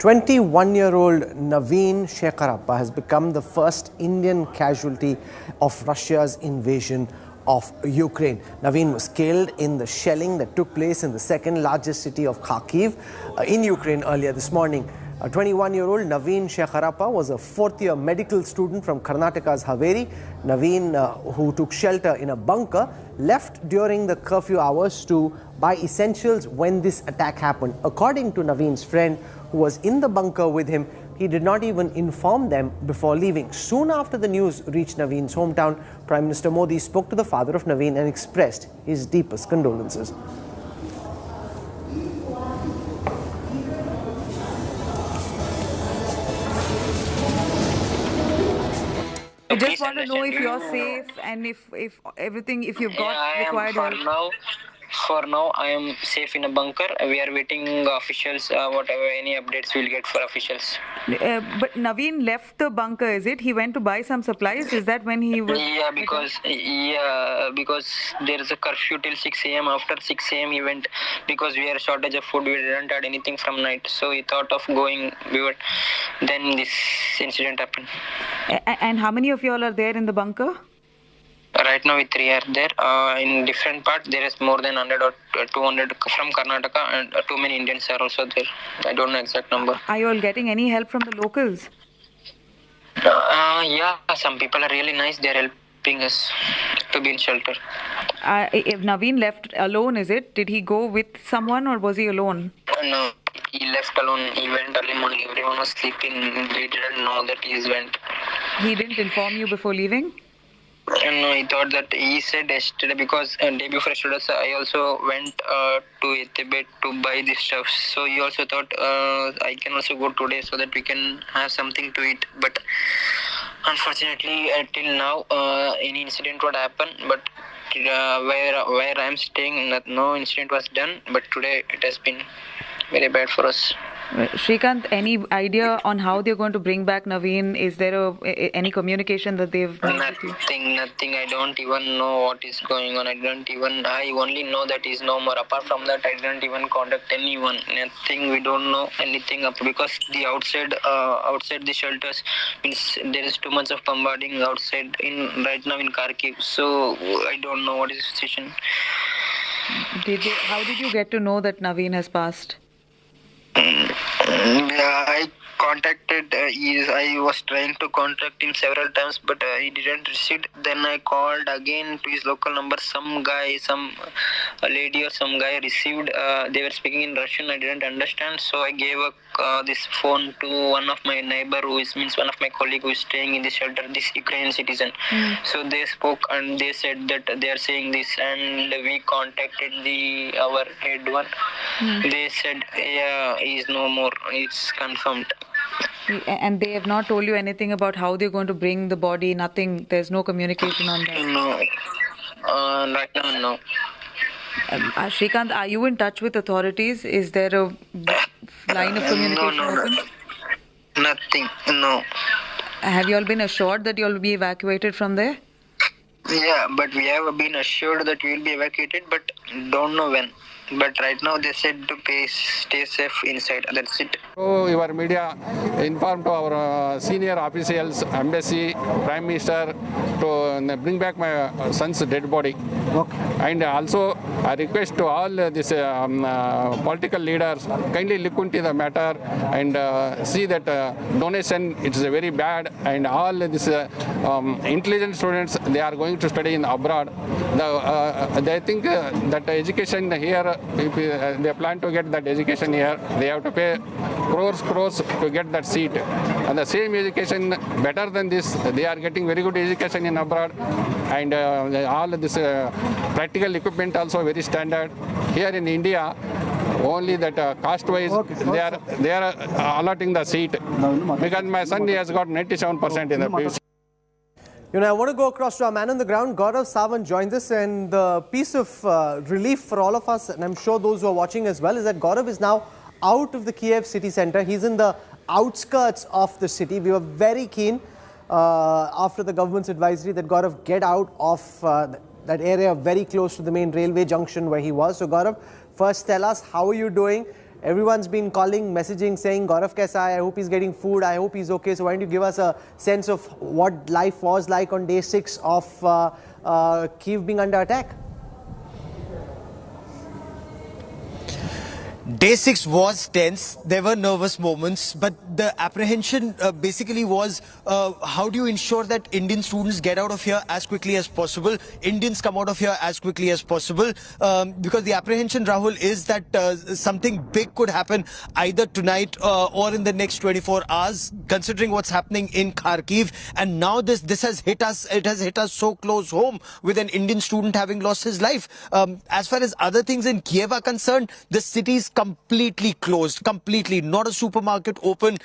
21-year-old Naveen Shekharappa has become the first Indian casualty of Russia's invasion of Ukraine. Naveen was killed in the shelling that took place in the second largest city of Kharkiv in Ukraine earlier this morning. 21-year-old Naveen Shekharappa was a fourth-year medical student from Karnataka's Haveri. Naveen, who took shelter in a bunker, left during the curfew hours to buy essentials when this attack happened. According to Naveen's friend, who was in the bunker with him, he did not even inform them before leaving. Soon after the news reached Naveen's hometown, Prime Minister Modi spoke to the father of Naveen and expressed his deepest condolences. I just want to know if you're safe and if you've got required help. For now, I am safe in a bunker. We are waiting officials, whatever any updates we'll get for officials. But Naveen left the bunker, is it? He went to buy some supplies. Is that when he was? Because there is a curfew till 6 a.m. After 6 a.m. he went because we had a shortage of food. We didn't have anything from night, so he thought of going. Then this incident happened. And how many of you all are there in the bunker? Right now, we three are there. In different parts, there is more than 100 or 200 from Karnataka, and too many Indians are also there. I don't know exact number. Are you all getting any help from the locals? Yeah, some people are really nice. They're helping us to be in shelter. If Naveen left alone, is it? Did he go with someone or was he alone? No, he left alone. He went early morning. Everyone was sleeping. They didn't know that he went. He didn't inform you before leaving? No, he thought that he said yesterday because day before yesterday I also went to Tibet to buy this stuff. So he also thought I can also go today so that we can have something to eat. But unfortunately, till now, any incident would happen. But where I am staying, no incident was done. But today it has been very bad for us. Shrikant, any idea on how they're going to bring back Naveen? Is there any communication that they've made with you? Nothing. I don't even know what is going on. I only know that he's no more. Apart from that, I didn't even contact anyone. Nothing. We don't know anything up because the outside the shelters means there is too much of bombarding outside right now in Kharkiv. So I don't know what is the situation. How did you get to know that Naveen has passed? I contacted I was trying to contact him several times, but he didn't receive. Then I called again to his local number. A lady or some guy received. They were speaking in Russian. I didn't understand, so I gave this phone to one of my neighbor, one of my colleague who is staying in the shelter, this Ukrainian citizen. So they spoke and they said that they are saying this, and we contacted our head one. They said, yeah, he is no more. It's confirmed. And they have not told you anything about how they're going to bring the body? Nothing. There's no communication on that. No. Right now, no. Shrikant, are you in touch with authorities? Is there a line of communication open? Nothing. No. Have you all been assured that you will be evacuated from there? Yeah, but we have been assured that we will be evacuated, but don't know when. But right now they said to stay safe inside. That's it. So your media informed to our senior officials, embassy, Prime Minister to bring back my son's dead body. Okay. And also I request to all these political leaders kindly look into the matter and see that donation it is very bad, and all these intelligent students, they are going to study in abroad. They think that education here, if they plan to get that education here, they have to pay crores to get that seat. And the same education, better than this, they are getting very good education in abroad, and all this practical equipment also very standard. Here in India, only that caste-wise, they are allotting the seat. Because my son, he has got 97% in the previous. I want to go across to our man on the ground. Gaurav Sawant joins us, and the piece of relief for all of us, and I'm sure those who are watching as well, is that Gaurav is now out of the Kyiv city center. He's in the outskirts of the city. We were very keen after the government's advisory that Gaurav get out of that area very close to the main railway junction where he was. So Gaurav, first tell us, how are you doing? Everyone's been calling, messaging, saying, Gaurav kaisa hai? I hope he's getting food. I hope he's okay. So why don't you give us a sense of what life was like on day 6 of Kyiv being under attack? Day 6 was tense. There were nervous moments, but the apprehension basically was how do you ensure that Indian students get out of here as quickly as possible, Indians come out of here as quickly as possible, because the apprehension, Rahul, is that something big could happen either tonight or in the next 24 hours, considering what's happening in Kharkiv. And now this has hit us. It has hit us so close home with an Indian student having lost his life. As far as other things in Kyiv are concerned, the city's completely closed, completely. Not a supermarket open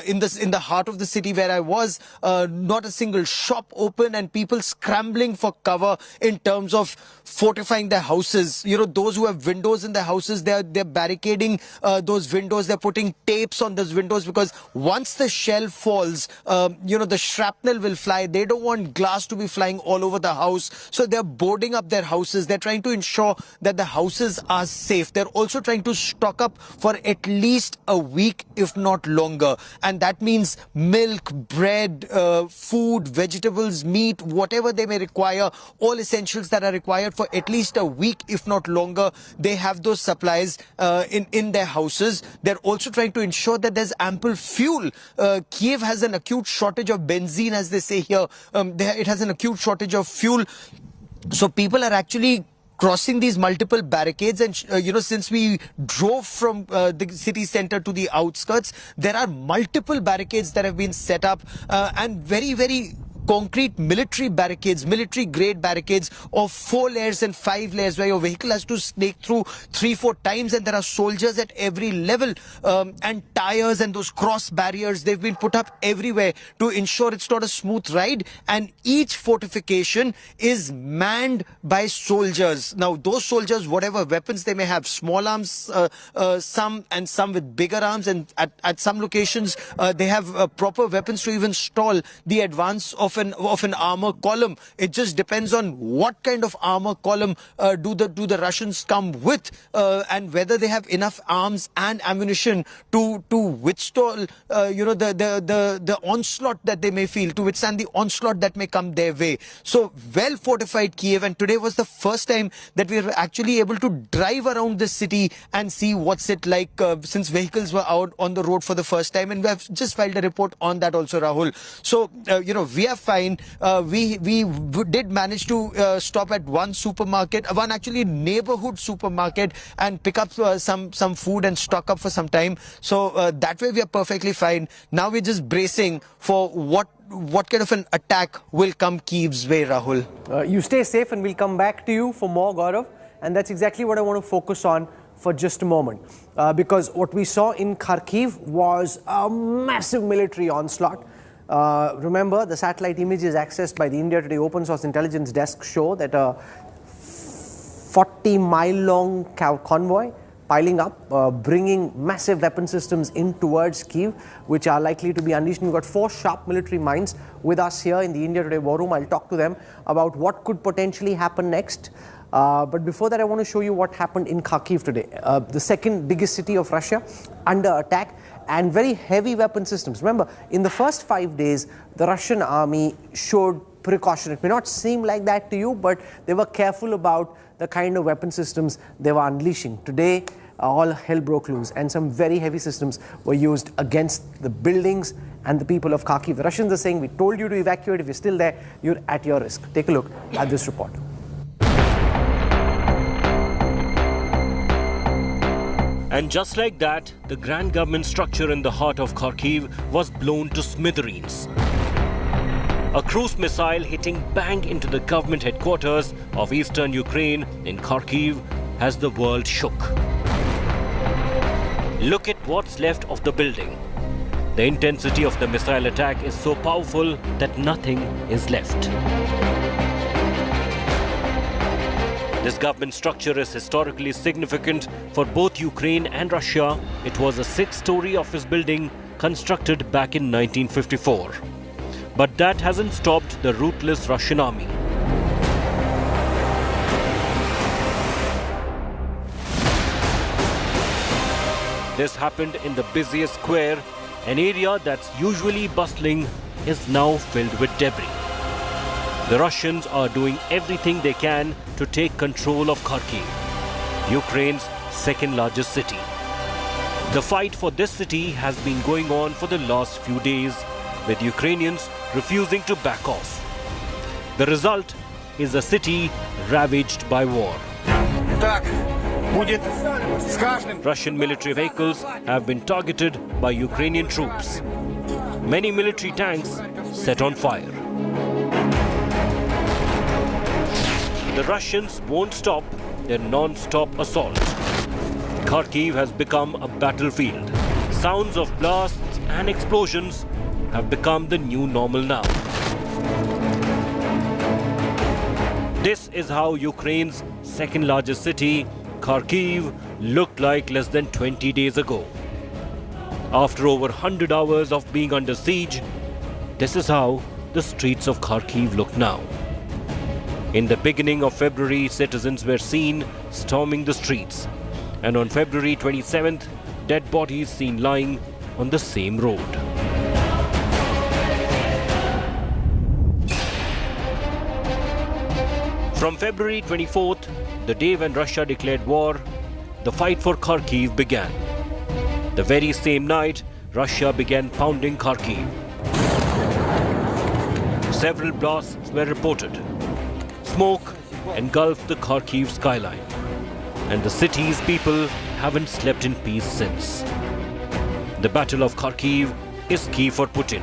in the heart of the city where I was. Not a single shop open, and people scrambling for cover in terms of fortifying their houses. You know, those who have windows in their houses, they're barricading those windows. They're putting tapes on those windows because once the shell falls, the shrapnel will fly. They don't want glass to be flying all over the house. So they're boarding up their houses. They're trying to ensure that the houses are safe. They're also trying to stock up for at least a week, if not longer. And that means milk, bread, food, vegetables, meat, whatever they may require, all essentials that are required for at least a week, if not longer. They have those supplies in their houses. They're also trying to ensure that there's ample fuel. Kyiv has an acute shortage of benzene, as they say here. It has an acute shortage of fuel. So people are actually crossing these multiple barricades, and since we drove from the city center to the outskirts, there are multiple barricades that have been set up, and very, very concrete military barricades, military grade barricades of 4 layers and 5 layers, where your vehicle has to snake through 3-4 times, and there are soldiers at every level, and tires and those cross barriers, they've been put up everywhere to ensure it's not a smooth ride. And each fortification is manned by soldiers. Now those soldiers, whatever weapons they may have, small arms, some with bigger arms, and at some locations they have proper weapons to even stall the advance of an armor column. It just depends on what kind of armor column do the Russians come with, and whether they have enough arms and ammunition to withstand the onslaught that they may feel, to withstand the onslaught that may come their way. So well fortified Kyiv, and today was the first time that we were actually able to drive around the city and see what's it like, since vehicles were out on the road for the first time, and we have just filed a report on that also, Rahul. So we are fine. We did manage to stop at one supermarket, one actually neighborhood supermarket, and pick up some food and stock up for some time. So that way we are perfectly fine. Now we're just bracing for what kind of an attack will come Kyiv's way, Rahul. You stay safe, and we'll come back to you for more, Gaurav. And that's exactly what I want to focus on for just a moment. Because what we saw in Kharkiv was a massive military onslaught. Remember, the satellite images accessed by the India Today open source intelligence desk show that a 40-mile-long convoy piling up, bringing massive weapon systems in towards Kyiv, which are likely to be unleashed. We've got 4 sharp military minds with us here in the India Today war room. I'll talk to them about what could potentially happen next. But before that, I want to show you what happened in Kharkiv today, the second biggest city of Russia, under attack, and very heavy weapon systems. Remember, in the first 5 days, the Russian army showed precaution. It may not seem like that to you, but they were careful about the kind of weapon systems they were unleashing. Today, all hell broke loose, and some very heavy systems were used against the buildings and the people of Kharkiv. The Russians are saying, we told you to evacuate. If you're still there, you're at your risk. Take a look at this report. And just like that, the grand government structure in the heart of Kharkiv was blown to smithereens. A cruise missile hitting bang into the government headquarters of eastern Ukraine in Kharkiv has the world shook. Look at what's left of the building. The intensity of the missile attack is so powerful that nothing is left. This government structure is historically significant for both Ukraine and Russia. It was a 6-story office building constructed back in 1954. But that hasn't stopped the ruthless Russian army. This happened in the busiest square. An area that's usually bustling is now filled with debris. The Russians are doing everything they can to take control of Kharkiv, Ukraine's second largest city. The fight for this city has been going on for the last few days, with Ukrainians refusing to back off. The result is a city ravaged by war. Russian military vehicles have been targeted by Ukrainian troops. Many military tanks set on fire. The Russians won't stop their non-stop assault. Kharkiv has become a battlefield. Sounds of blasts and explosions have become the new normal now. This is how Ukraine's second largest city, Kharkiv, looked like less than 20 days ago. After over 100 hours of being under siege, this is how the streets of Kharkiv look now. In the beginning of February, citizens were seen storming the streets. And on February 27th, dead bodies seen lying on the same road. From February 24th, the day when Russia declared war, the fight for Kharkiv began. The very same night, Russia began pounding Kharkiv. Several blasts were reported. Smoke engulfed the Kharkiv skyline, and the city's people haven't slept in peace since. The Battle of Kharkiv is key for Putin.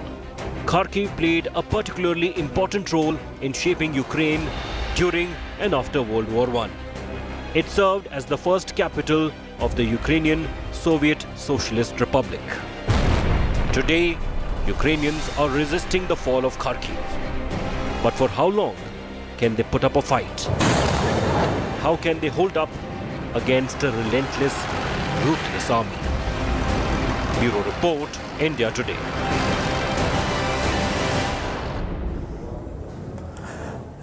Kharkiv played a particularly important role in shaping Ukraine during and after World War I. It served as the first capital of the Ukrainian Soviet Socialist Republic. Today, Ukrainians are resisting the fall of Kharkiv. But for how long can they put up a fight? How can they hold up against a relentless, ruthless army? Bureau Report, India Today.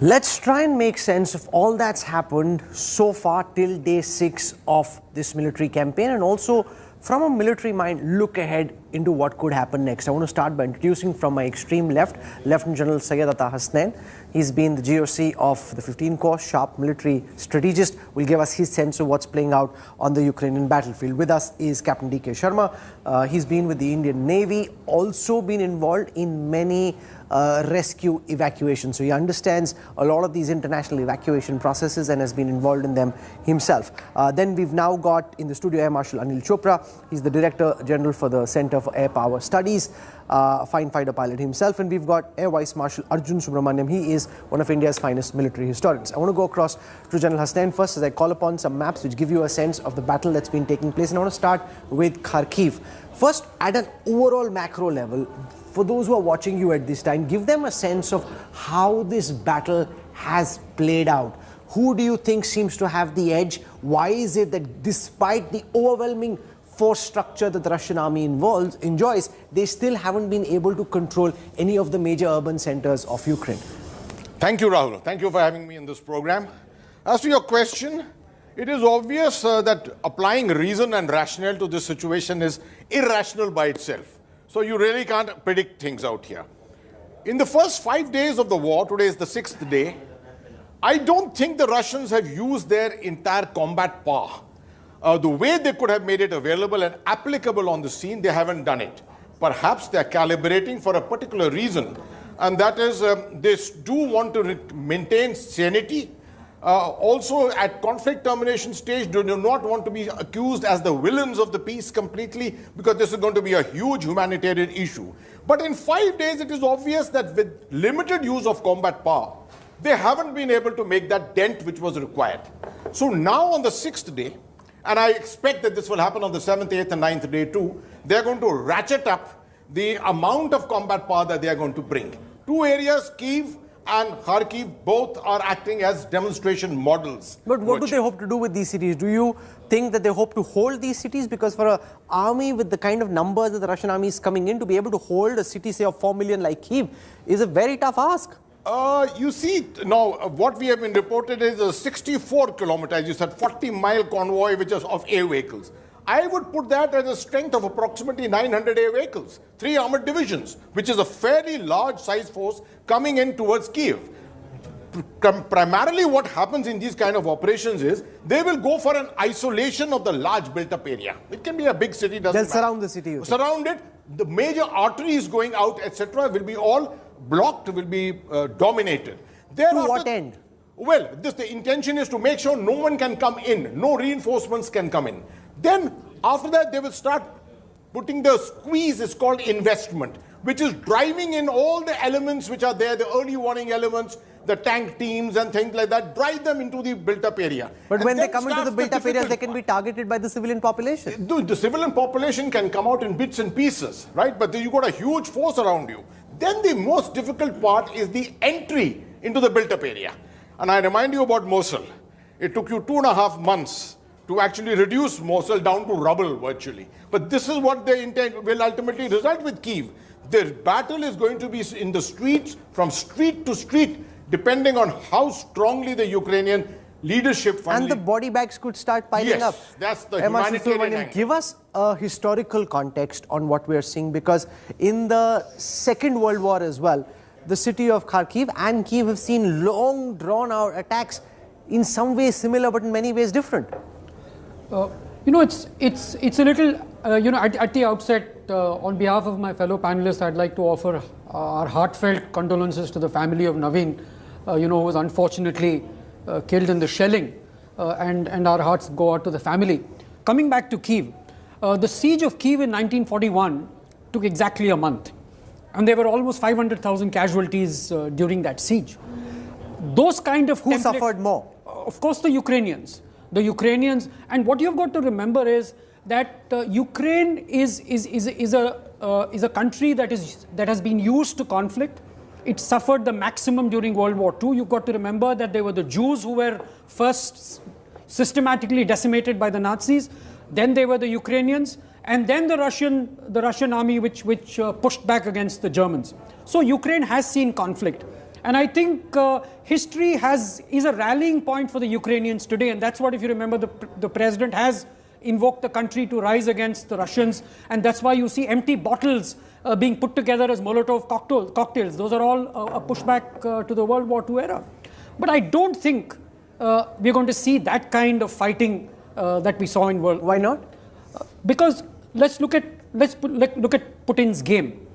Let's try and make sense of all that's happened so far till day 6 of this military campaign, and also from a military mind look ahead into what could happen next. I want to start by introducing from my extreme left, Lieutenant General Syed Ata Hasnain. He's been the GOC of the 15 Corps, sharp military strategist, will give us his sense of what's playing out on the Ukrainian battlefield. With us is Captain DK Sharma. He's been with the Indian Navy, also been involved in many rescue evacuations. So he understands a lot of these international evacuation processes and has been involved in them himself. Then we've now got in the studio Air Marshal Anil Chopra. He's the Director General for the Center for Air Power Studies, fine fighter pilot himself. And we've got Air Vice Marshal Arjun Subramaniam. He is one of India's finest military historians. I want to go across to General Hasnain first as I call upon some maps which give you a sense of the battle that's been taking place. And I want to start with Kharkiv. First, at an overall macro level, for those who are watching you at this time, give them a sense of how this battle has played out. Who do you think seems to have the edge? Why is it that despite the overwhelming force structure that the Russian army enjoys, they still haven't been able to control any of the major urban centers of Ukraine? Thank you, Rahul. Thank you for having me in this program. As to your question, it is obvious that applying reason and rationale to this situation is irrational by itself. So you really can't predict things out here. In the first 5 days of the war, today is the 6th day, I don't think the Russians have used their entire combat power. The way they could have made it available and applicable on the scene, they haven't done it. Perhaps they're calibrating for a particular reason, and that is they do want to maintain sanity. Also, at conflict termination stage, do not want to be accused as the villains of the peace completely, because this is going to be a huge humanitarian issue. But in 5 days, it is obvious that with limited use of combat power, they haven't been able to make that dent which was required. So now on the 6th day, and I expect that this will happen on the 7th, 8th, and 9th day too, they're going to ratchet up the amount of combat power that they are going to bring. Two areas, Kyiv and Kharkiv, both are acting as demonstration models. But what do they hope to do with these cities? Do you think that they hope to hold these cities? Because for an army with the kind of numbers that the Russian army is coming in, to be able to hold a city, say, of 4 million like Kyiv is a very tough ask. You see, now what we have been reported is a 64 kilometer, as you said, 40-mile convoy which is of air vehicles. I would put that as a strength of approximately 900 air vehicles, 3 armored divisions, which is a fairly large size force coming in towards Kyiv. Primarily what happens in these kind of operations is they will go for an isolation of the large built-up area. It can be a big city, doesn't matter. They'll surround the city. Surround it. The major arteries going out, etc., will be all blocked, will be dominated. To what end? Well, the intention is to make sure no one can come in, no reinforcements can come in. Then, after that, they will start putting the squeeze, is called investment, which is driving in all the elements which are there, the early warning elements, the tank teams and things like that, drive them into the built-up area. But when they come into the built-up areas, they can be targeted by the civilian population. The civilian population can come out in bits and pieces, right? But you've got a huge force around you. Then the most difficult part is the entry into the built-up area. And I remind you about Mosul. It took you 2.5 months to actually reduce Mosul down to rubble virtually. But this is what they intend will ultimately result with Kyiv. The battle is going to be in the streets, from street to street, depending on how strongly the Ukrainian leadership finally... And the body bags could start piling up. Yes, that's the humanitarian angle. Give us a historical context on what we are seeing, because in the Second World War as well, the city of Kharkiv and Kyiv have seen long drawn-out attacks, in some ways similar but in many ways different. It's a little, at the outset, on behalf of my fellow panelists, I'd like to offer our heartfelt condolences to the family of Naveen, who was unfortunately killed in the shelling, and our hearts go out to the family. Coming back to Kyiv, the siege of Kyiv in 1941 took exactly a month, and there were almost 500,000 casualties during that siege. Those kind of Who suffered more? Of course, the Ukrainians. And what you've got to remember is that Ukraine is a country that has been used to conflict. It suffered the maximum during World War II. You've got to remember that there were the Jews who were first systematically decimated by the Nazis. Then there were the Ukrainians, and then the Russian army which pushed back against the Germans. So Ukraine has seen conflict. And I think history is a rallying point for the Ukrainians today. And that's what, if you remember, the president has invoked the country to rise against the Russians. And that's why you see empty bottles being put together as Molotov cocktails. Those are all a pushback to the World War II era. But I don't think we're going to see that kind of fighting that we saw in World War. Why not? Because let's look at Putin's game.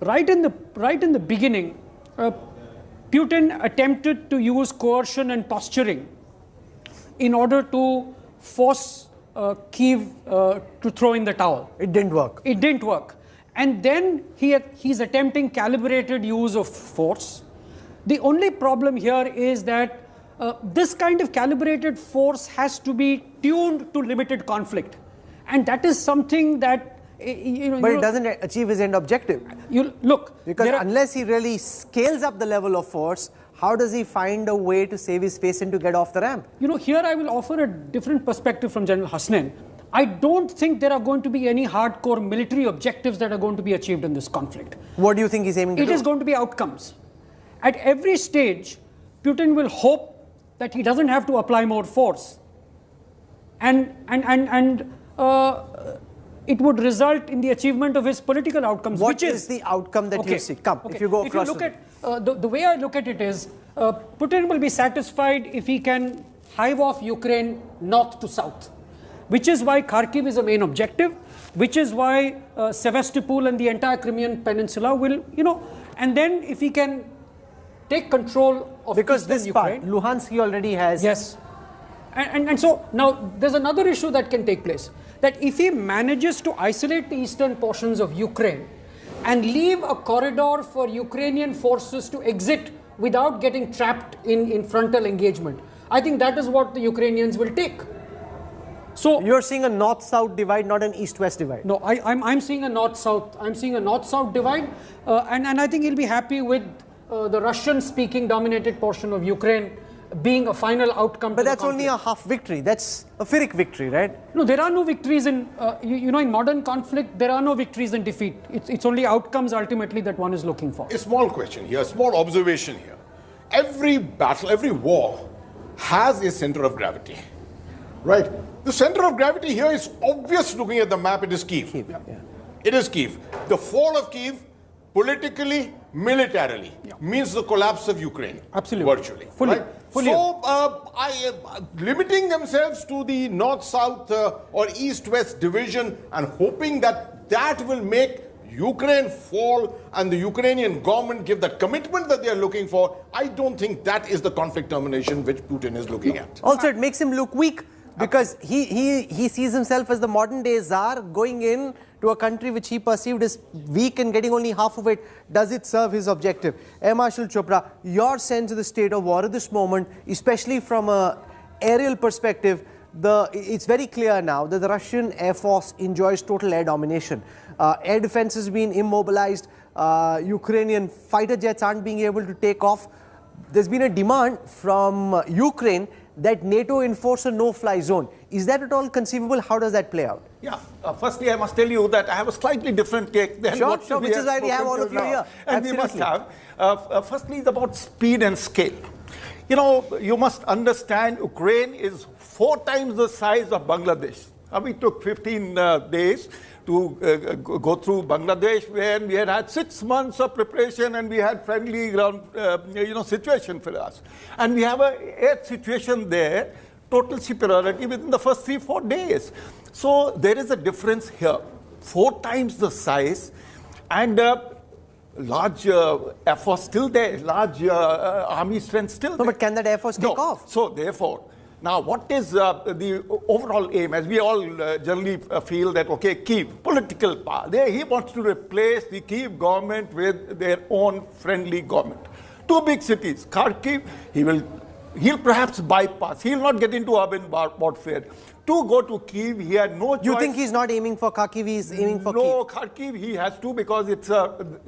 Right in the beginning, Putin attempted to use coercion and posturing in order to force Kyiv to throw in the towel. It didn't work. It didn't work. And then he's attempting calibrated use of force. The only problem here is that this kind of calibrated force has to be tuned to limited conflict. And that is something that... But it doesn't achieve his end objective. Because unless he really scales up the level of force, how does he find a way to save his face and to get off the ramp? Here I will offer a different perspective from General Hasnain. I don't think there are going to be any hardcore military objectives that are going to be achieved in this conflict. What do you think he's aiming to do? It is going to be outcomes. At every stage, Putin will hope that he doesn't have to apply more force. And it would result in the achievement of his political outcomes. What is the outcome that you see? If you go across... If you look at, the way I look at it is, Putin will be satisfied if he can hive off Ukraine north to south, which is why Kharkiv is a main objective, which is why Sevastopol and the entire Crimean Peninsula will, and then if he can take control of because this Ukraine, part, Luhansk he already has. Yes. And so now there's another issue that can take place, that if he manages to isolate the eastern portions of Ukraine and leave a corridor for Ukrainian forces to exit without getting trapped in frontal engagement, I think that is what the Ukrainians will take. So you're seeing a north-south divide, not an east-west divide. No, I'm seeing a north-south. I'm seeing a north-south divide, and I think he'll be happy with the Russian-speaking dominated portion of Ukraine being a final outcome. But that's only a half victory. That's a Pyrrhic victory, right? No, there are no victories in, in modern conflict, there are no victories in defeat. It's only outcomes ultimately that one is looking for. A small question here, a small observation here. Every battle, every war has a center of gravity. Right. The center of gravity here is obvious looking at the map. It is Kyiv. It is Kyiv. The fall of Kyiv, politically, militarily, means the collapse of Ukraine. Absolutely. Virtually. Fully. Right? Fully. So, limiting themselves to the north-south or east-west division and hoping that that will make Ukraine fall and the Ukrainian government give that commitment that they are looking for, I don't think that is the conflict termination which Putin is looking at. Also, it makes him look weak because he sees himself as the modern day Tsar going in to a country which he perceived as weak and getting only half of it. Does it serve his objective? Air Marshal Chopra, your sense of the state of war at this moment, especially from an aerial perspective, it's very clear now that the Russian Air Force enjoys total air domination. Air defense has been immobilized. Ukrainian fighter jets aren't being able to take off. There's been a demand from Ukraine that NATO enforce a no-fly zone. Is that at all conceivable? How does that play out? Yeah. Firstly, I must tell you that I have a slightly different take than what sure, which is why we have all of you here. And we must have. Firstly, it's about speed and scale. You know, you must understand Ukraine is 4 times the size of Bangladesh. We took 15 days to go through Bangladesh, where we had 6 months of preparation and we had friendly ground, situation for us. And we have a air situation there, total superiority within the first 3-4 days. So there is a difference here, 4 times the size, and large Air Force still there, large army strength still there. But can that Air Force take off? So therefore, now what is the overall aim? As we all generally feel that, okay, Kyiv, political power, he wants to replace the Kyiv government with their own friendly government. 2 big cities, Kharkiv, he'll perhaps bypass, he'll not get into urban warfare. To go to Kyiv, he had no choice. You think he's not aiming for Kharkiv, he's aiming for Kyiv? No, Kharkiv he has to, because it's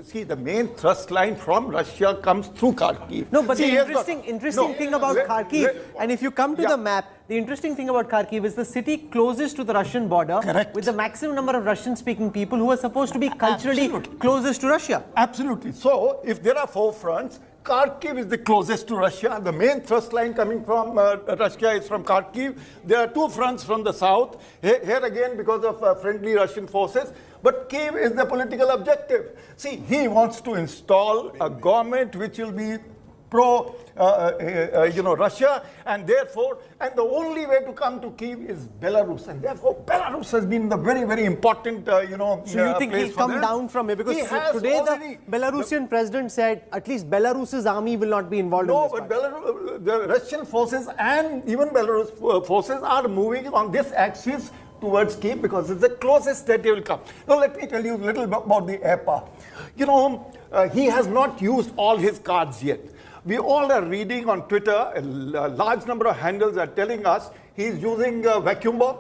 see, the main thrust line from Russia comes through Kharkiv. No, but the interesting thing about Kharkiv, and if you come to the map, the interesting thing about Kharkiv is the city closest to the Russian border, with the maximum number of Russian-speaking people who are supposed to be culturally closest to Russia. Absolutely. So, if there are 4 fronts, Kharkiv is the closest to Russia. The main thrust line coming from Russia is from Kharkiv. There are 2 fronts from the south. Here again, because of friendly Russian forces. But Kyiv is the political objective. See, he wants to install a government which will be pro, Russia, and therefore, and the only way to come to Kyiv is Belarus, and therefore Belarus has been the very, very important, So you think he'll come down from here? Because today the Belarusian president said at least Belarus's army will not be involved in this. No, but the Russian forces and even Belarus forces are moving on this axis towards Kyiv because it's the closest that they will come. Now let me tell you a little bit about the air power. He has not used all his cards yet. We all are reading on Twitter, a large number of handles are telling us he's using a vacuum bomb.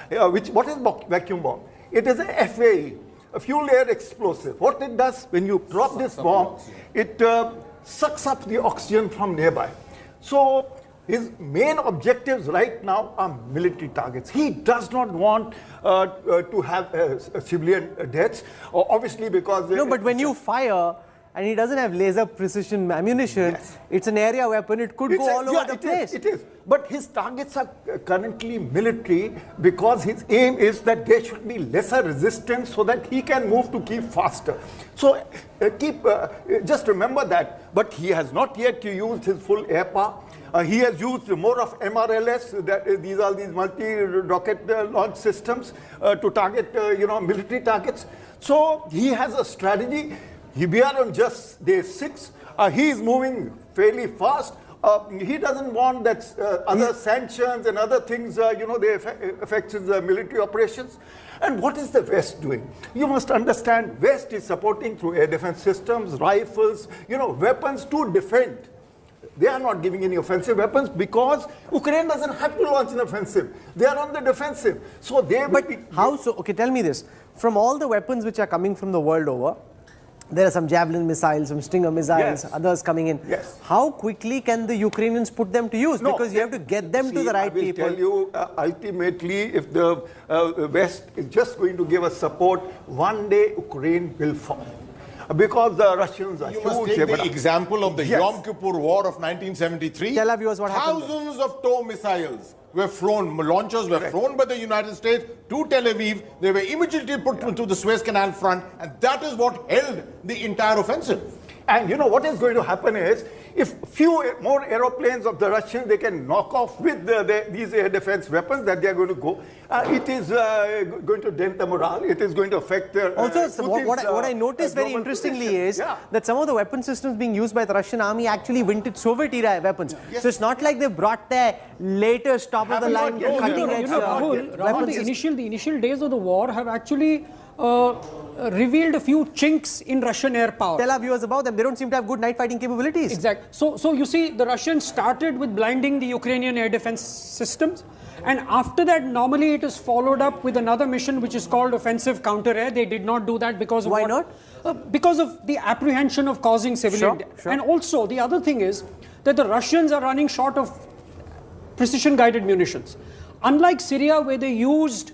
What is vacuum bomb? It is a FAE, a fuel air explosive. What it does, when you drop this bomb, it sucks up the oxygen from nearby. So his main objectives right now are military targets. He does not want to have civilian deaths, obviously because... No, but when you fire, and he doesn't have laser precision ammunition, it's an area weapon, it could go all over the place. It is. But his targets are currently military because his aim is that there should be lesser resistance so that he can move to Kyiv faster. So just remember that. But he has not yet used his full air power. He has used more of MRLS, these are these multi-rocket launch systems to target, military targets. So he has a strategy. We are on just day 6. He is moving fairly fast. He doesn't want that other sanctions and other things, they affect his military operations. And what is the West doing? You must understand, West is supporting through air defense systems, rifles, weapons to defend. They are not giving any offensive weapons because Ukraine doesn't have to launch an offensive. They are on the defensive. So they will be... How so? Okay, tell me this. From all the weapons which are coming from the world over, there are some Javelin missiles, some Stinger missiles, others coming in. Yes. How quickly can the Ukrainians put them to use? Because you have to get them to the right people. I will tell you, ultimately, if the West is just going to give us support, one day Ukraine will fall. Because the Russians are huge. You must take the example of the Yom Kippur War of 1973. Tell our viewers what happened. Thousands of TOW missiles were flown, launchers were flown by the United States to Tel Aviv. They were immediately put into the Suez Canal front, and that is what held the entire offensive. And you know what is going to happen is, if few more aeroplanes of the Russians they can knock off with these air defense weapons that they are going to go, it is going to dent the morale. It is going to affect their. Also, what I noticed very interestingly is that some of the weapon systems being used by the Russian army actually vintage Soviet era weapons. Yes. So it's not like they brought their latest top of the line cutting edge Rahul, the initial days of the war have actually revealed a few chinks in Russian air power. Tell our viewers about them. They don't seem to have good night fighting capabilities. Exactly. So you see, the Russians started with blinding the Ukrainian air defense systems, and after that, normally it is followed up with another mission which is called offensive counter-air. They did not do that because of why not? Because of the apprehension of causing civilian death. And also, the other thing is that the Russians are running short of precision-guided munitions. Unlike Syria, where they used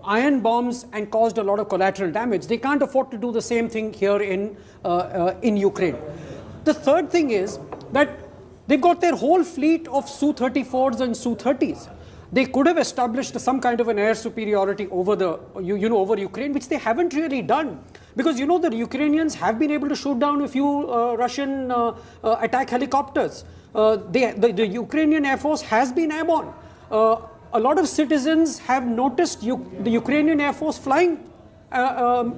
iron bombs and caused a lot of collateral damage, they can't afford to do the same thing here in Ukraine. The third thing is that they've got their whole fleet of Su-34s and Su-30s. They could have established some kind of an air superiority over over Ukraine, which they haven't really done. Because the Ukrainians have been able to shoot down a few Russian attack helicopters. The Ukrainian Air Force has been airborne. A lot of citizens have noticed the Ukrainian Air Force flying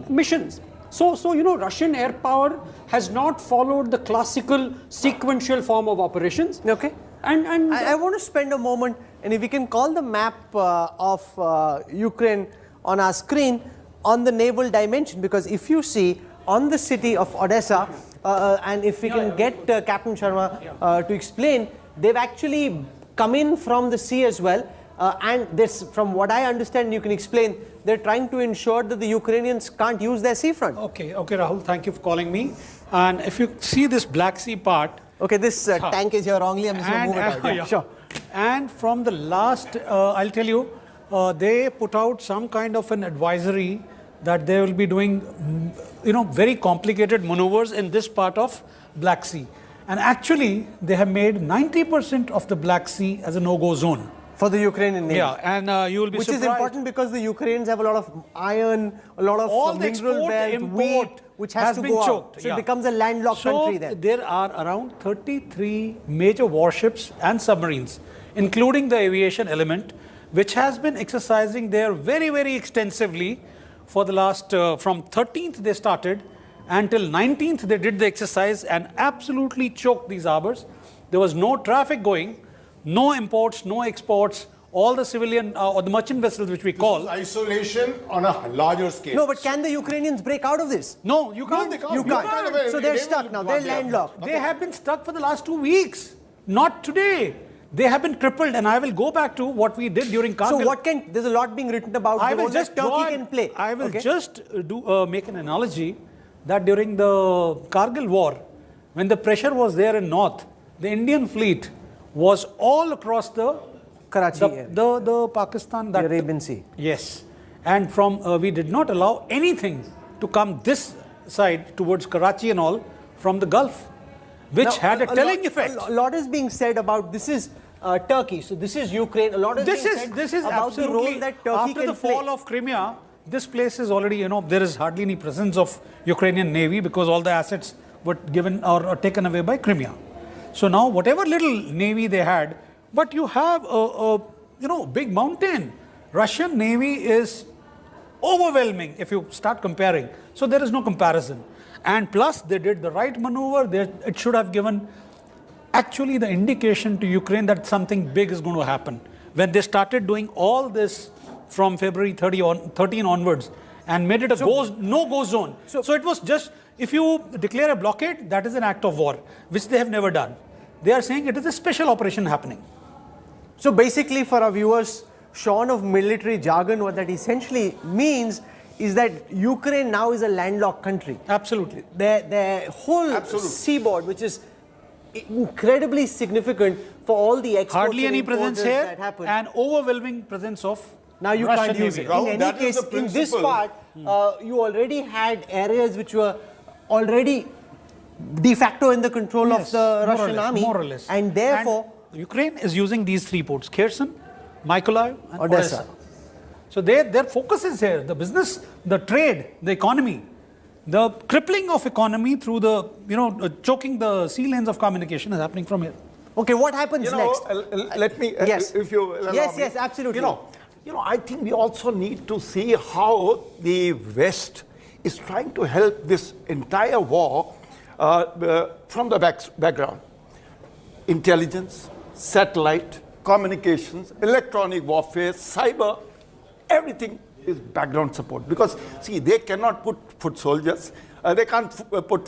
missions. So Russian air power has not followed the classical sequential form of operations. Okay. And I want to spend a moment, and if we can call the map of Ukraine on our screen on the naval dimension, because if you see on the city of Odessa, and if we can get Captain Sharma to explain, they've actually come in from the sea as well. And this, from what I understand, you can explain, they're trying to ensure that the Ukrainians can't use their seafront. Okay, Rahul, thank you for calling me. And if you see this Black Sea part... Okay, this tank is here wrongly, I'm just going to move it out. Yeah. Sure. And from the last, I'll tell you, they put out some kind of an advisory that they will be doing, very complicated maneuvers in this part of Black Sea. And actually, they have made 90% of the Black Sea as a no-go zone. For the Ukrainian Navy. Yeah, and you will be surprised. Which is important because the Ukrainians have a lot of iron, a lot of mineral wealth, wheat, which has to go out. So it becomes a landlocked country then. So there are around 33 major warships and submarines, including the aviation element, which has been exercising there very, very extensively for the last, from 13th they started, until 19th they did the exercise and absolutely choked these harbors. There was no traffic going. No imports, no exports, all the civilian or the merchant vessels which we call. This is isolation on a larger scale. No, but can the Ukrainians break out of this? No, you can't. No, they can't. You can't. So they're stuck now. They're landlocked. They have been stuck for the last 2 weeks. Not today. They have been crippled, and I will go back to what we did during Kharkiv. So there's a lot being written about the role that Turkey can play. I will just make an analogy that during the Kargil war, when the pressure was there in north, the Indian fleet was all across the Karachi area. the Pakistan, the Arabian Sea. Yes, and from we did not allow anything to come this side towards Karachi and all from the Gulf, which had a telling effect. A lot is being said about this is Turkey, so this is Ukraine. A lot is being said this is about the role that Turkey after the fall of Crimea. This place is already, there is hardly any presence of Ukrainian Navy because all the assets were given or taken away by Crimea. So now whatever little navy they had, but you have a big mountain. Russian Navy is overwhelming if you start comparing. So there is no comparison. And plus they did the right maneuver. It should have given actually the indication to Ukraine that something big is going to happen. When they started doing all this from February 13 onwards and made it a no-go zone. So it was just, if you declare a blockade, that is an act of war, which they have never done. They are saying it is a special operation happening. So basically for our viewers, shorn of military jargon, what that essentially means is that Ukraine now is a landlocked country. Absolutely. Their whole seaboard, which is incredibly significant for all the exports hardly any presence here that happen. And overwhelming presence of now you Russian can't use Navy. it. In any case, in this part, you already had areas which were already de facto in the control of the Russian army. More or less. And therefore... And Ukraine is using these 3 ports, Kherson, Mykolaiv, and Odessa. So their focus is here. The business, the trade, the economy, the crippling of economy through the, choking the sea lanes of communication is happening from here. Okay, what happens next? Let me, yes. if you allow me. Yes, absolutely. I think we also need to see how the West is trying to help this entire war from the background. Intelligence, satellite, communications, electronic warfare, cyber, everything is background support. Because, see, they cannot put foot soldiers, they can't put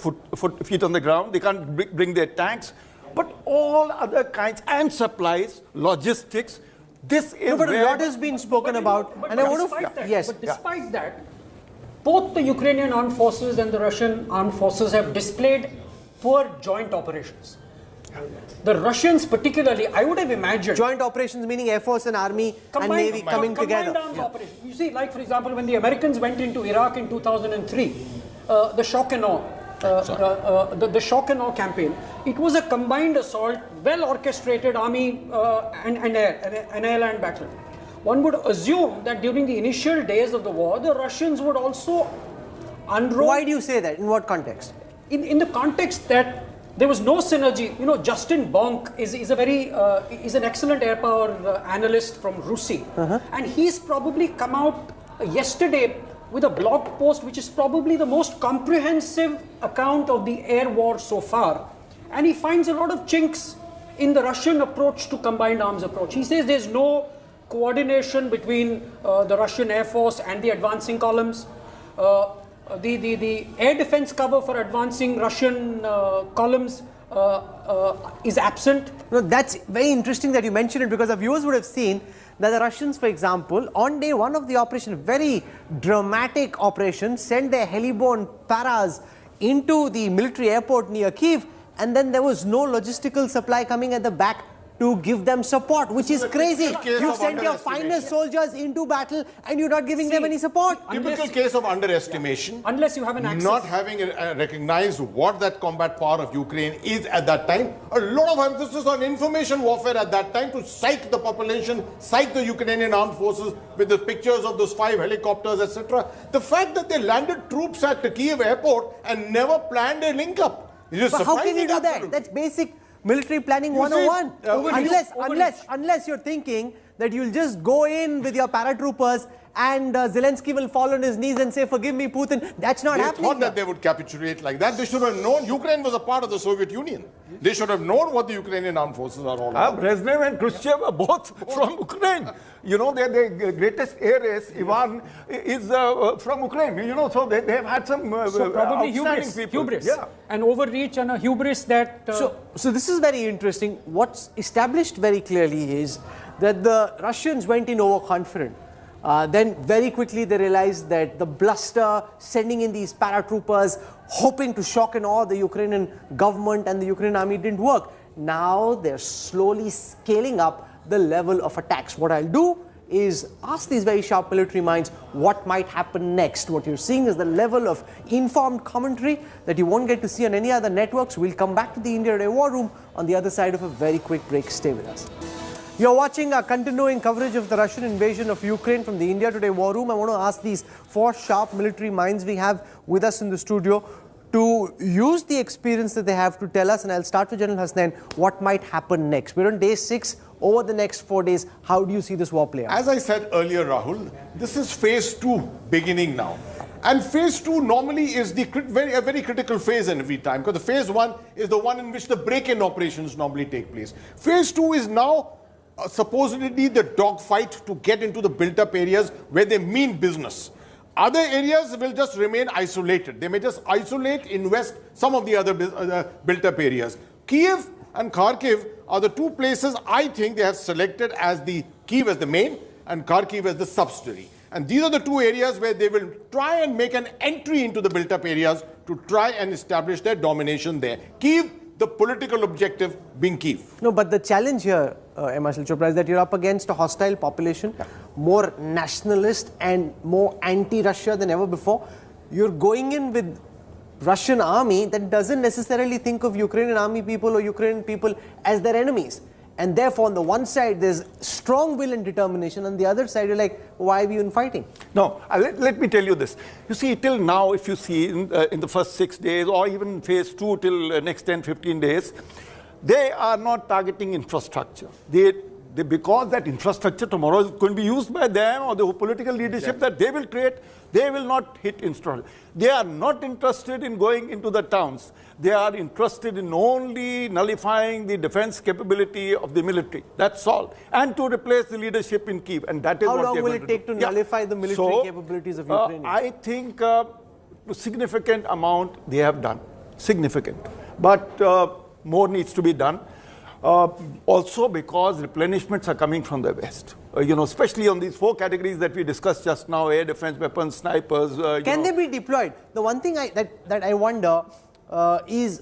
feet on the ground, they can't bring their tanks, but all other kinds, and supplies, logistics, this is but a lot has been spoken about. But despite that, both the Ukrainian armed forces and the Russian armed forces have displayed poor joint operations. The Russians particularly, I would have imagined... Joint operations meaning Air Force and Army and Navy coming together. Combined armed operations. You see, like for example, when the Americans went into Iraq in 2003, the shock and awe, the shock and awe campaign, it was a combined assault, well orchestrated army and air land battle. One would assume that during the initial days of the war, the Russians would also unroll... Why do you say that? In what context? In the context that there was no synergy. Justin Bonk is an excellent air power analyst from RUSI, and he's probably come out yesterday with a blog post which is probably the most comprehensive account of the air war so far, and he finds a lot of chinks in the Russian approach to combined arms approach. He says there's no coordination between the Russian Air Force and the advancing columns. The air defense cover for advancing Russian columns is absent. That's very interesting that you mentioned it, because our viewers would have seen that the Russians, for example, on day one of the operation, very dramatic operation, sent their heliborne paras into the military airport near Kyiv, and then there was no logistical supply coming at the back to give them support, which is crazy. You sent your finest soldiers into battle and you're not giving them any support. Typical case of underestimation. Unless you have an access. Not having recognized what that combat power of Ukraine is at that time. A lot of emphasis on information warfare at that time to psych the population, psych the Ukrainian armed forces with the pictures of those 5 helicopters, etc. The fact that they landed troops at the Kyiv airport and never planned a link-up is But how can you do that? That's basic military planning 101. Unless you're thinking that you'll just go in with your paratroopers and Zelensky will fall on his knees and say, "Forgive me, Putin." That's not happening. They thought that they would capitulate like that. They should have known Ukraine was a part of the Soviet Union. They should have known what the Ukrainian armed forces are all about. Brezhnev and Khrushchev are both from Ukraine. Their greatest air race, Ivan, is from Ukraine. So they have had some probably hubris, an overreach and a hubris that... So this is very interesting. What's established very clearly is that the Russians went in overconfident. Then very quickly they realized that the bluster, sending in these paratroopers, hoping to shock and awe the Ukrainian government and the Ukrainian army didn't work. Now they're slowly scaling up the level of attacks. What I'll do is ask these very sharp military minds what might happen next. What you're seeing is the level of informed commentary that you won't get to see on any other networks. We'll come back to the India Today War Room on the other side of a very quick break. Stay with us. You're watching our continuing coverage of the Russian invasion of Ukraine from the India Today War Room. I want to ask these 4 sharp military minds we have with us in the studio to use the experience that they have to tell us, and I'll start with General Hasnain, what might happen next. We're on day 6. Over the next 4 days, how do you see this war play out? As I said earlier, Rahul, this is phase 2 beginning now. And phase 2 normally is a very critical phase in every time, because the phase 1 is the one in which the break-in operations normally take place. Phase 2 is now supposedly the dogfight to get into the built-up areas where they mean business. Other areas will just remain isolated. They may just isolate, invest some of the other built-up areas. Kyiv and Kharkiv are the 2 places I think they have selected as the Kyiv as the main and Kharkiv as the subsidiary. And these are the 2 areas where they will try and make an entry into the built-up areas to try and establish their domination there. Kyiv, the political objective being Kyiv. No, but the challenge here, Marshal Chopra, is that you're up against a hostile population, more nationalist and more anti-Russia than ever before. You're going in with Russian army that doesn't necessarily think of Ukrainian army people or Ukrainian people as their enemies. And therefore, on the one side, there's strong will and determination. On the other side, you're like, why are we even fighting? No, let me tell you this. You see, till now, if you see in the first 6 days or even phase 2 till next 10, 15 days, they are not targeting infrastructure. Because that infrastructure tomorrow is going to be used by them or the political leadership that they will create, they will not hit infrastructure. They are not interested in going into the towns. They are interested in only nullifying the defense capability of the military. That's all. And to replace the leadership in Kyiv. And that is How what long will it take to nullify the military capabilities of Ukraine? I think a significant amount they have done. Significant. But more needs to be done. Also because replenishments are coming from the West. Especially on these 4 categories that we discussed just now, air defense, weapons, snipers. Can they be deployed? The one thing that I wonder is,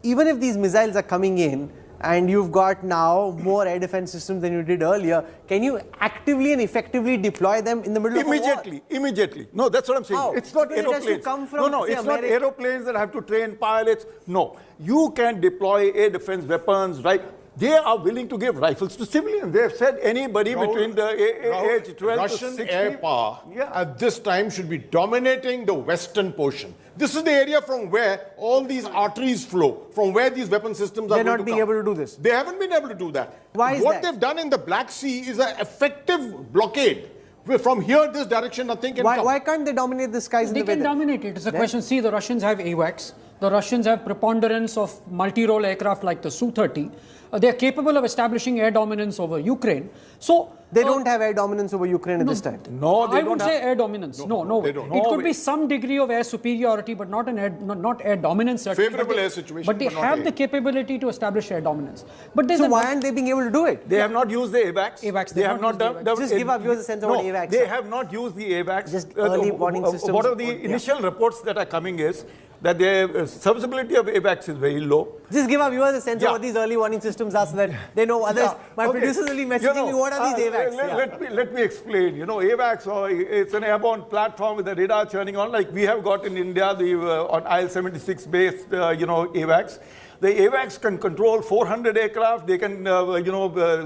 even if these missiles are coming in, and you've got now more air defense systems than you did earlier, can you actively and effectively deploy them in the middle of a war? Immediately. No, that's what I'm saying. How? It's not Because aeroplanes. it has to come from, No, it's America. not aeroplanes that have to train pilots. No, you can deploy air defense weapons, right? They are willing to give rifles to civilians. They have said anybody between the age 12 Russian to 60. air power at this time should be dominating the western portion. This is the area from where all these arteries flow, from where these weapon systems are They're going not to being come. able to do this. They haven't been able to do that. Why is What that? they've done in the Black Sea is an effective blockade. From here, this direction, nothing can come. Why can't they dominate the skies in the They can weather? dominate it. It's a question. See, the Russians have AWACS. The Russians have preponderance of multi-role aircraft like the Su-30. They are capable of establishing air dominance over Ukraine. So they don't have air dominance over Ukraine at this time. No, they I would say air dominance. No. They don't. It could be some degree of air superiority, but not air dominance. Certainly. Favorable air situation, But they but not have air. the capability to establish air dominance. But there's So why aren't they being able to do it? They have not used the AWACS. AWACS, They have not done. Just give our viewers a sense of what AWACS They are. have not used the AWACS. Just early warning systems. What are the initial reports that are coming is that the serviceability of AWACS is very low. Just give our viewers a sense of what these early warning systems are, so that they know. Others, my producers will be messaging me, what are these AWACS? Let me explain. AWACS, it's an airborne platform with a radar churning on, like we have got in India, on IL-76 based, AWACS. The AWACS can control 400 aircraft. They can,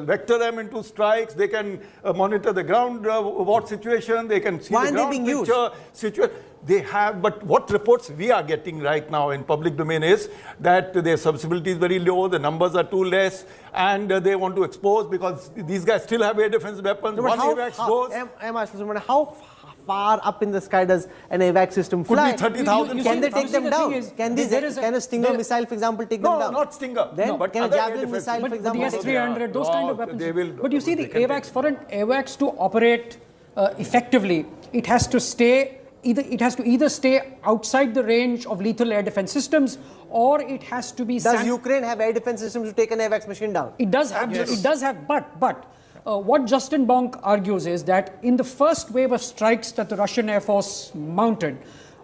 vector them into strikes. They can monitor the ground war situation. They can see the ground picture situation. They have, but what reports we are getting right now in public domain is that their serviceability is very low, the numbers are too less, and they want to expose because these guys still have air defense weapons. No, One AWACS goes. I'm asking someone, how far up in the sky does an AWACS system fly? Could be 30,000. Can they take them down? Can a Stinger missile, for example, take them down? No, not Stinger. Then but can a Javelin missile, for But the example, S-300, those kind of weapons. They will, but you see, the AWACS, for an AWACS to operate effectively, it has to either stay outside the range of lethal air defense systems, or it has to be. Does Ukraine have air defense systems to take an AWACS machine down? It does have. Yes. It does have. But what Justin Bonk argues is that in the first wave of strikes that the Russian Air Force mounted,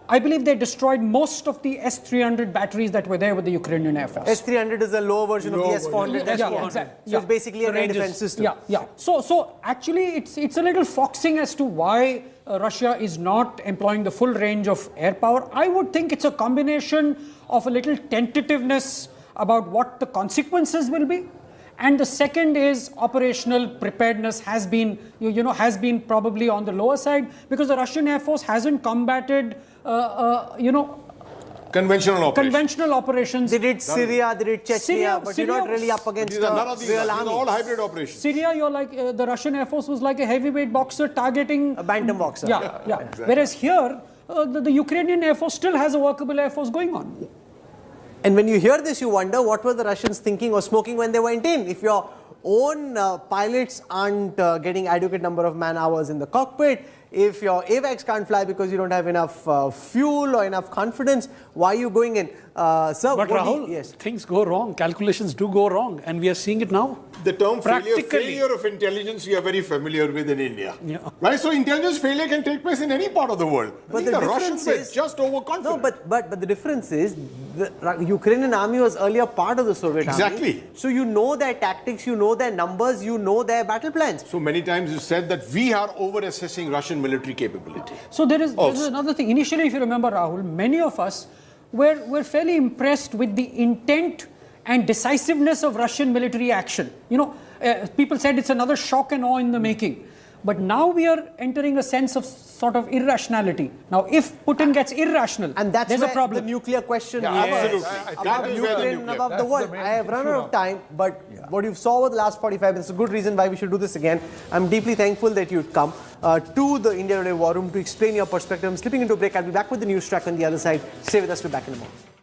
I believe they destroyed most of the S-300 batteries that were there with the Ukrainian Air Force. S-300 is a lower version of the S-400. Yeah, exactly. So it's basically a air defense system. Yeah. So actually, it's a little foxing as to why Russia is not employing the full range of air power. I would think it's a combination of a little tentativeness about what the consequences will be. And the second is operational preparedness has been probably on the lower side, because the Russian Air Force hasn't combated, conventional operations. They did Syria, they did Chechnya, but you're not really up against none of these real are army. all hybrid operations. Syria, you're like, the Russian Air Force was like a heavyweight boxer targeting... A bantam boxer. Yeah. Exactly. Whereas here, the Ukrainian Air Force still has a workable Air Force going on. And when you hear this, you wonder what were the Russians thinking or smoking when they went in. If your own pilots aren't getting adequate number of man hours in the cockpit, if your AWACS can't fly because you don't have enough fuel or enough confidence, why are you going in? Sir, but Rahul, things go wrong. Calculations do go wrong, and we are seeing it now. The term failure of intelligence we are very familiar with in India. Yeah. Right? So intelligence failure can take place in any part of the world. But the Russians were just overconfident. No, but the difference is the Ukrainian army was earlier part of the Soviet army. Exactly. So you know their tactics, you know their numbers, you know their battle plans. So many times you said that we are over-assessing Russian military capability. So there's another thing. Initially, if you remember, Rahul, many of us were fairly impressed with the intent and decisiveness of Russian military action. People said it's another shock and awe in the making. But now we are entering a sense of sort of irrationality. Now, if Putin gets irrational, and that's there's where a problem. the nuclear question absolutely. Above Ukraine and above the world. I have run out of time, but what you saw over the last 45 minutes is a good reason why we should do this again. I'm deeply thankful that you'd come to the India Today War Room to explain your perspective. I'm slipping into a break. I'll be back with the news track on the other side. Stay with us. We're back in a moment.